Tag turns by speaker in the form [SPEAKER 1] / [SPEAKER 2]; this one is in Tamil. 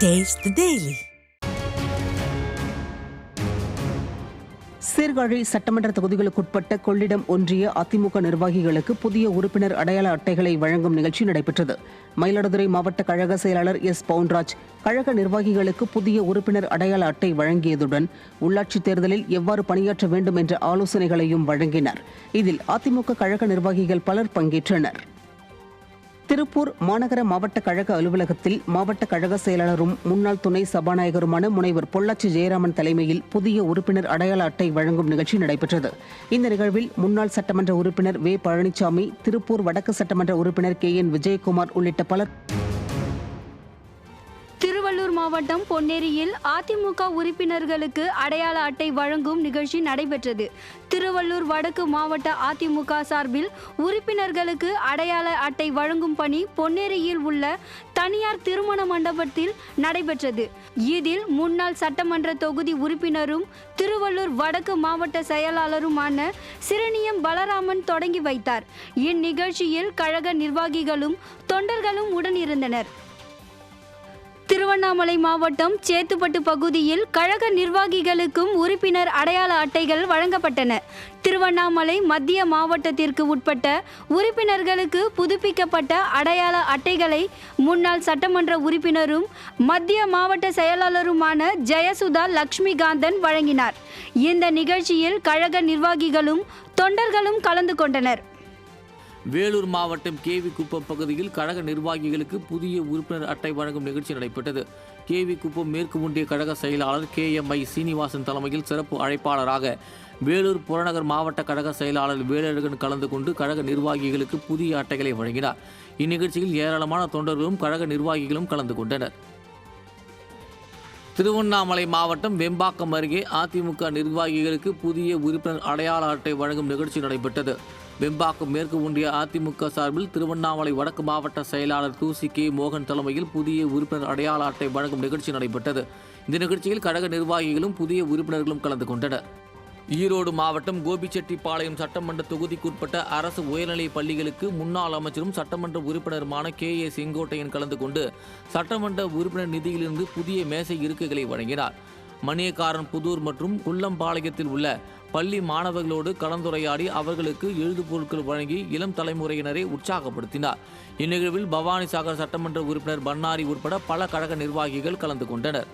[SPEAKER 1] Taste the Daily.
[SPEAKER 2] சீர்காழி சட்டமன்ற தொகுதிகளுக்குட்பட்ட கொள்ளிடம் ஒன்றிய அதிமுக நிர்வாகிகளுக்கு புதிய உறுப்பினர் அடையாள அட்டைகளை வழங்கும் நிகழ்ச்சி நடைபெற்றது. மயிலாடுதுறை மாவட்ட கழக செயலாளர் எஸ் பவுன்ராஜ் கழக நிர்வாகிகளுக்கு புதிய உறுப்பினர் அடையாள அட்டை வழங்கியதுடன் உள்ளாட்சித் தேர்தலில் எவ்வாறு பணியாற்ற வேண்டும் என்ற ஆலோசனைகளையும் வழங்கினார். இதில் அதிமுக கழக நிர்வாகிகள் பலர் பங்கேற்றனர். திருப்பூர் மாநகர மாவட்ட கழக அலுவலகத்தில் மாவட்ட கழக செயலாளரும் முன்னாள் துணை சபாநாயகருமான முனைவர் பொள்ளாச்சி ஜெயராமன் தலைமையில் புதிய உறுப்பினர் அடையாள அட்டை வழங்கும் நிகழ்ச்சி நடைபெற்றது. இந்த நிகழ்வில் முன்னாள் சட்டமன்ற உறுப்பினர் வே பழனிசாமி, திருப்பூர் வடக்கு சட்டமன்ற உறுப்பினர் KN விஜயகுமார் உள்ளிட்ட பலர்.
[SPEAKER 3] திருவள்ளூர் மாவட்டம் பொன்னேரியில் அதிமுக உறுப்பினர்களுக்கு அடையாள அட்டை வழங்கும் நிகழ்ச்சி நடைபெற்றது. திருவள்ளூர் வடக்கு மாவட்ட அதிமுக சார்பில் உறுப்பினர்களுக்கு அடையாள அட்டை வழங்கும் பணி பொன்னேரியில் உள்ள தனியார் திருமண மண்டபத்தில் நடைபெற்றது. இதில் முன்னாள் சட்டமன்ற தொகுதி உறுப்பினரும் திருவள்ளூர் வடக்கு மாவட்ட செயலாளருமான சிறுனியம் பலராமன் தொடங்கி வைத்தார். இந்நிகழ்ச்சியில் கழக நிர்வாகிகளும் தொண்டர்களும் உடனிருந்தனர். திருவண்ணாமலை மாவட்டம் சேத்துப்பட்டு பகுதியில் கழக நிர்வாகிகளுக்கும் உறுப்பினர் அடையாள அட்டைகள் வழங்கப்பட்டன. திருவண்ணாமலை மத்திய மாவட்டத்திற்கு உட்பட்ட உறுப்பினர்களுக்கு புதுப்பிக்கப்பட்ட அடையாள அட்டைகளை முன்னாள் சட்டமன்ற உறுப்பினரும் மத்திய மாவட்ட செயலாளருமான ஜெயசுதா லட்சுமிகாந்தன் வழங்கினார். இந்த நிகழ்ச்சியில் கழக நிர்வாகிகளும் தொண்டர்களும் கலந்து கொண்டனர்.
[SPEAKER 4] வேலூர் மாவட்டம் KV குப்பம் பகுதியில் கழக நிர்வாகிகளுக்கு புதிய உறுப்பினர் அட்டை வழங்கும் நிகழ்ச்சி நடைபெற்றது. KV குப்பம் மேற்கு ஒன்றிய கழக செயலாளர் KMI சீனிவாசன் தலைமையில் சிறப்பு அழைப்பாளராக வேலூர் புறநகர் மாவட்ட கழக செயலாளர் வேலழகன் கலந்து கொண்டு கழக நிர்வாகிகளுக்கு புதிய அட்டைகளை வழங்கினார். இந்நிகழ்ச்சியில் ஏராளமான தொண்டர்களும் கழக நிர்வாகிகளும் கலந்து கொண்டனர். திருவண்ணாமலை மாவட்டம் வெம்பாக்கம் அருகே அதிமுக நிர்வாகிகளுக்கு புதிய உறுப்பினர் அடையாள அட்டை வழங்கும் நிகழ்ச்சி நடைபெற்றது. வெம்பாக்கம் மேற்கு ஒன்றிய அதிமுக சார்பில் திருவண்ணாமலை வடக்கு மாவட்ட செயலாளர் தூசி K மோகன் தலைமையில் புதிய உறுப்பினர் அடையாள அட்டை வழங்கும் நிகழ்ச்சி நடைபெற்றது. இந்த நிகழ்ச்சியில் கழக நிர்வாகிகளும் புதிய உறுப்பினர்களும் கலந்து கொண்டனர். ஈரோடு மாவட்டம் கோபிச்செட்டிப்பாளையம் சட்டமன்ற தொகுதிக்குட்பட்ட அரசு உயர்நிலைப் பள்ளிகளுக்கு முன்னாள் அமைச்சரும் சட்டமன்ற உறுப்பினருமான KA செங்கோட்டையன் கலந்து கொண்டு சட்டமன்ற உறுப்பினர் நிதியிலிருந்து புதிய மேசை இருக்கைகளை வழங்கினார். மணியக்காரன் புதூர் மற்றும் குள்ளம்பாளையத்தில் உள்ள பள்ளி மாணவர்களோடு கலந்துரையாடி அவர்களுக்கு எழுதுபொருட்கள் வழங்கி இளம் தலைமுறையினரை உற்சாகப்படுத்தினார். இந்நிகழ்வில் பவானிசாகர் சட்டமன்ற உறுப்பினர் பன்னாரி உட்பட பல கழக நிர்வாகிகள் கலந்து கொண்டனர்.